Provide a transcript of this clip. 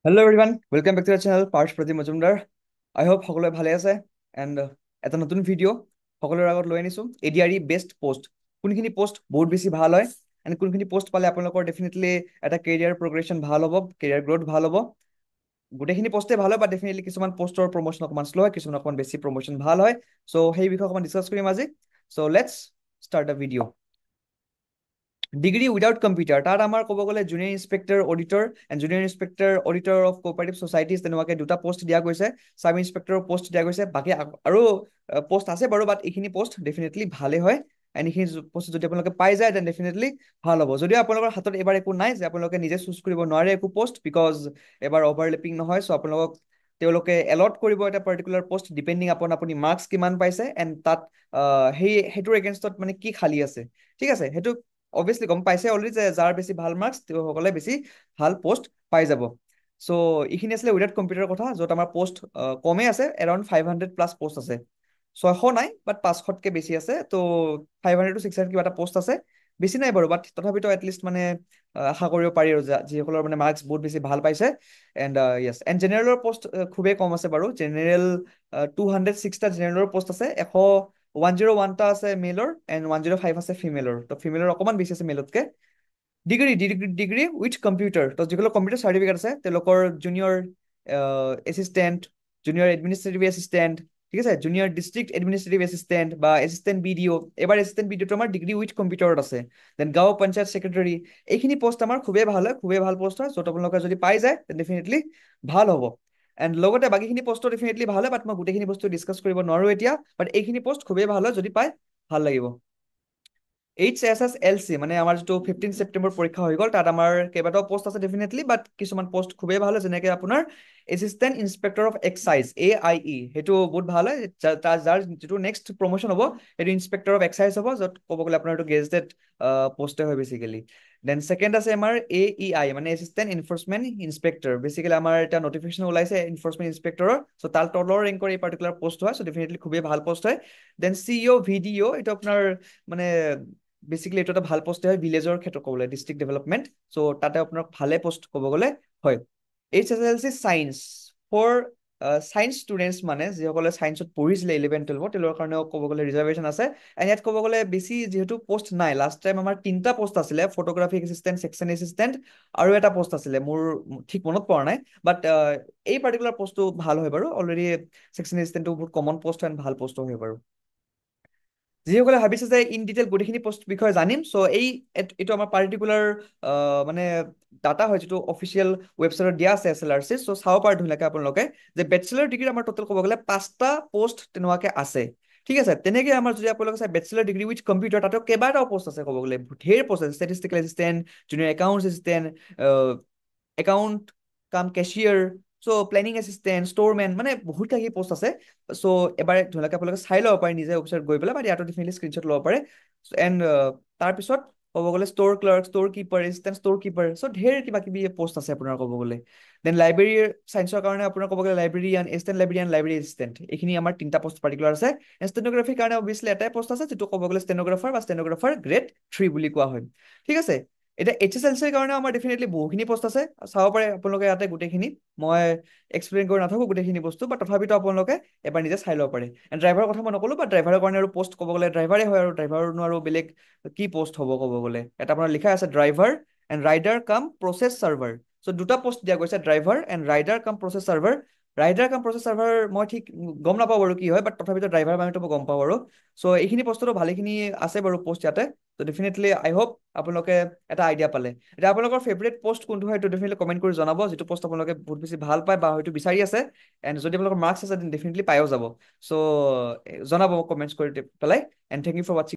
Hello' everyone welcome back to the channel পাৰ্শ প্ৰতি মজুমদাৰ। আই hope সকলোৱে ভালে আছে এণ্ড এটা নতুন ভিডিঅ' সকলোৰে আগত লৈ আনিছোঁ। এডিআৰই বেষ্ট পোষ্ট, কোনখিনি পোষ্ট বহুত বেছি ভাল হয় এণ্ড কোনখিনি পোষ্ট পালে আপোনালোকৰ ডেফিনেটলি এটা কেৰিয়াৰ প্ৰগ্ৰেশ্যন ভাল হ'ব, কেৰিয়াৰ গ্ৰথ ভাল হ'ব। গোটেইখিনি পোষ্টে ভাল হয়, বাট ডেফিনেটলি কিছুমান পোষ্টৰ প্ৰমোশ্যন অকণমান শ্ল' হয়, কিছুমান অকণমান বেছি প্ৰমোশ্যন ভাল হয়। চ' সেই বিষয়ে অকণমান ডিছকাছ কৰিম আজি। So' let's start the video'. Degree without computer, তাত আমাৰ ক'ব গ'লে junior inspector auditor and junior inspector auditor of cooperative societies, তেনেকুৱাকে দুটা পোষ্ট দিয়া গৈছে। চাব ইনস্পেক্টৰৰ পোষ্ট দিয়া গৈছে। বাকী আৰু পোষ্ট আছে বাৰু, বাট এইখিনি পোষ্ট ডেফিনেটলি ভালেই হয়। এণ্ড এইখিনি পোষ্ট যদি আপোনালোকে পাই যায় দেন ডেফিনেটলি ভাল হ'ব। যদিও আপোনালোকৰ হাতত এবাৰ একো নাই যে আপোনালোকে নিজে চুজ কৰিব নোৱাৰে একো পোষ্ট, বিকজ এবাৰ অভাৰলেপিং নহয়। চ' আপোনালোকক তেওঁলোকে এলট কৰিব এটা পাৰ্টিকুলাৰ পোষ্ট ডিপেণ্ডিং আপন আপুনি মাৰ্কছ কিমান পাইছে এণ্ড তাত সেইটোৰ এগেইনষ্টত মানে কি খালী আছে। ঠিক আছে, সেইটো অবভিয়াছলি গম পাইছে অলৰেডি যে যাৰ বেছি ভাল মাৰ্কছ তেওঁসকলে বেছি ভাল পোষ্ট পাই যাব। চ' এইখিনি আছিলে উইদাউট কম্পিউটাৰৰ কথা, য'ত আমাৰ পোষ্ট কমেই আছে, এৰাউণ্ড 500 প্লাছ পোষ্ট আছে। 600 নাই, বাট 500তকে বেছি আছে। ত' 500 to 600 কিবা এটা পোষ্ট আছে, বেছি নাই বাৰু, বাট তথাপিতো এটলিষ্ট মানে আশা কৰিব পাৰি আৰু যিসকলৰ মানে মাৰ্কছ বহুত বেছি ভাল পাইছে। এণ্ড য়েছ, এণ্ড জেনেৰেলৰ পোষ্ট খুবেই কম আছে বাৰু। জেনেৰেল 206টা জেনেৰেলৰ পোষ্ট আছে। 101টা আছে মেলৰ এণ্ড 105 আছে ফিমেলৰ। ত' ফিমেলৰ অকণমান বেছি আছে মেলতকে। ডিগ্ৰী উইথ কম্পিউটাৰ, তো যিসকলৰ কম্পিউটাৰ চাৰ্টিফিকেট আছে তেওঁলোকৰ junior assistant, junior administrative assistant, ঠিক আছে, জুনিয়ৰ ডিষ্ট্ৰিক্ট এডমিনিষ্ট্ৰেটিভ এছিষ্টেণ্ট বা এছিষ্টেণ্ট বিডিঅ'। এবাৰ এছিষ্টেণ্ট বিডিঅ'টো আমাৰ ডিগ্ৰী উইথ কম্পিউটাৰত আছে। দেন গাঁও পঞ্চায়ত ছেক্ৰেটাৰী, এইখিনি পোষ্ট আমাৰ খুবেই ভাল হয়, খুবেই ভাল পোষ্ট হয়। য'ত আপোনালোকে যদি পাই যায় তেন ডেফিনেটলি ভাল হ'ব। এণ্ড লগতে বাকীখিনি পোষ্টটো ডেফিনেটলি ভাল হয়, বাট মই গোটেইখিনি বস্তু ডিছকাছ কৰিব নোৱাৰো এতিয়া। বাট এইখিনি পোষ্ট খুবেই ভাল হয়, যদি পাই ভাল লাগিব। HSSLC মানে আমাৰ যিটো 15 ছেপ্টেম্বৰ পৰীক্ষা হৈ গ'ল, তাত আমাৰ কেইবাটাও পোষ্ট আছে ডেফিনেটলি, বাট কিছুমান পোষ্ট খুবেই ভাল হয়, যেনেকে আপোনাৰ assistant inspector of excise AIE, সেইটো বহুত ভাল হয়। যাৰ যিটো নেক্সট প্ৰমোশ্যন হ'ব সেইটো ইনস্পেক্টৰ অফ এক্সাইজ হ'ব, য'ত ক'ব গ'লে আপোনাৰ এইটো গেজেটেড পোষ্টে হয় বেচিকেলি। দেন ছেকেণ্ড আছে আমাৰ AEI মানে এছিষ্টেণ্ট এনফৰ্চমেণ্ট ইনস্পেক্টৰ। বেচিকেলি আমাৰ এটা নটিফিকেশ্যন ওলাইছে এনফৰ্চমেণ্ট ইনস্পেক্টৰৰ, চ' তাৰ তলৰ ৰেংকৰ এই পাৰ্টিকুলাৰ পোষ্ট হয়। চ' ডেফিনেটলি খুবেই ভাল পোষ্ট হয়। দেন CEO VDO, এইটো আপোনাৰ মানে বেচিকেলি এইটো এটা ভাল পোষ্টে হয় ভিলেজৰ ক্ষেত্ৰত ক'ব গ'লে, ডিষ্ট্ৰিক্ট ডেভেলপমেণ্ট। চ' তাতে আপোনাৰ ভালে পোষ্ট ক'ব গ'লে হয়। HSLC science for science students, মানে যিসকলে চাইন্সত পঢ়িছিলে 11-12, তেওঁলোকৰ কাৰণেও ক'ব গ'লে ৰিজাৰ্ভেশ্যন আছে। এণ্ড ইয়াত ক'ব গ'লে বেছি যিহেতু পোষ্ট নাই, লাষ্ট টাইম আমাৰ 3টা পোষ্ট আছিলে, ফটোগ্ৰাফিক এছিষ্টেণ্ট, ছেকশ্যন এছিষ্টেণ্ট, আৰু এটা পোষ্ট আছিলে মোৰ ঠিক মনত পৰা নাই। বাট এই পাৰ্টিকুলাৰ পোষ্টটো ভাল হয় বাৰু। অলৰেডি ছেকশ্যন এছিষ্টেণ্টটো বহুত কমন পোষ্ট হয়, ভাল পোষ্ট হয় বাৰু। যিসকলে ভাবিছে যে ইন ডিটেইল গোটেইখিনি পোষ্ট বিষয়ে জানিম, চ' এইটো আমাৰ পাৰ্টিকুলাৰ মানে ডাটা হয়, যিটো অফিচিয়েল ৱেবছাইটত দিয়া আছে SLRC। চ' চাব পাৰে ধুনীয়াকে আপোনালোকে যে বেচেলাৰ ডিগ্ৰী আমাৰ টোটেল ক'ব গ'লে 5টা পোষ্ট তেনেকুৱাকে আছে। ঠিক আছে, তেনেকে আমাৰ যদি আপোনালোকে চাই বেচেলাৰ ডিগ্ৰী উইথ কম্পিউটাৰ, তাতেও কেইবাটাও পোষ্ট আছে ক'ব গ'লে, ঢেৰ পোষ্ট আছে। Statistical assistant, junior account assistant, account কাম কেচিয়াৰ, চ' প্লেনিং এছিষ্টেণ্ট, ষ্ট'ৰমেন, মানে বহুত কাকি পোষ্ট আছে। চ' এবাৰ ধুনীয়াকে আপোনালোকে চাই ল'ব পাৰে নিজে ৱেবছাইট গৈ পেলাই, বা ইয়াতো ডেফিনেটলি স্ক্ৰীনশ্বট ল'ব পাৰে। এণ্ড তাৰপিছত ক'ব গ'লে store clerk, store keeper, assistant store keeper, so' ঢেৰ কিবা কিবি পোষ্ট আছে আপোনাৰ ক'ব গ'লে। দেন লাইব্ৰেৰী চাইন্সৰ কাৰণে আপোনাৰ ক'ব গ'লে librarian, assistant librarian, library assistant, এইখিনি আমাৰ 3টা পোষ্ট পাৰ্টিকুলাৰ আছে। ষ্টেনোগ্ৰাফীৰ কাৰণে অবভিয়াছলি এটাই পোষ্ট আছে, যিটো ক'ব গ'লে ষ্টেনোগ্ৰাফাৰ বা ষ্টেনোগ্ৰাফাৰ গ্ৰেড 3 বুলি কোৱা হয়। ঠিক আছে, এতিয়া HSLCৰ কাৰণে আমাৰ ডেফিনেটলি বহুখিনি পোষ্ট আছে, চাব পাৰে আপোনালোকে ইয়াতে গোটেইখিনি। মই এক্সপ্লেইন কৰি নাথাকো গোটেইখিনি বস্তু, বাট তথাপিতো আপোনালোকে এবাৰ নিজে চাই ল'ব পাৰে। ড্ৰাইভাৰৰ কথা মই নক'লো, বাট ড্ৰাইভাৰৰ কাৰণে আৰু পোষ্ট ক'ব গ'লে ড্ৰাইভাৰে হয়, আৰু ড্ৰাইভাৰনো আৰু বেলেগ কি পোষ্ট হ'ব ক'ব গ'লে। এটা আপোনাৰ লিখা আছে ড্ৰাইভাৰ এণ্ড ৰাইডাৰ কাম প্ৰচেছ চাৰ্ভাৰ। চ' দুটা পোষ্ট দিয়া গৈছে, ড্ৰাইভাৰ এণ্ড ৰাইডাৰ কাম প্ৰচেছ চাৰ্ভাৰ। ৰাইডাৰ কাম প্ৰচেছ চাৰ্ভাৰ মই ঠিক গম নাপাওঁ বাৰু কি হয়, বাট তথাপিতো ড্ৰাইভাৰ মানুহটো মই গম পাওঁ বাৰু। চ' এইখিনি পোষ্টতো ভালেখিনি আছে বাৰু পোষ্ট ইয়াতে। ত' ডেফিনেটলি আই হোপ আপোনালোকে এটা আইডিয়া পালে। এতিয়া আপোনালোকৰ ফেভৰেট পোষ্ট কোনটো হয় এইটো ডেফিনেটলি কমেণ্ট কৰি জনাব, যিটো পোষ্ট আপোনালোকে বহুত বেছি ভাল পায় বা হয়তো বিচাৰি আছে। এণ্ড যদি আপোনালোকৰ মাৰ্কছ আছে ডেফিনেটলি পায়ো যাব। চ' জনাব কমেণ্টছ কৰি পেলাই। এণ্ড থেংক ইউ ফৰ ৱাচিং।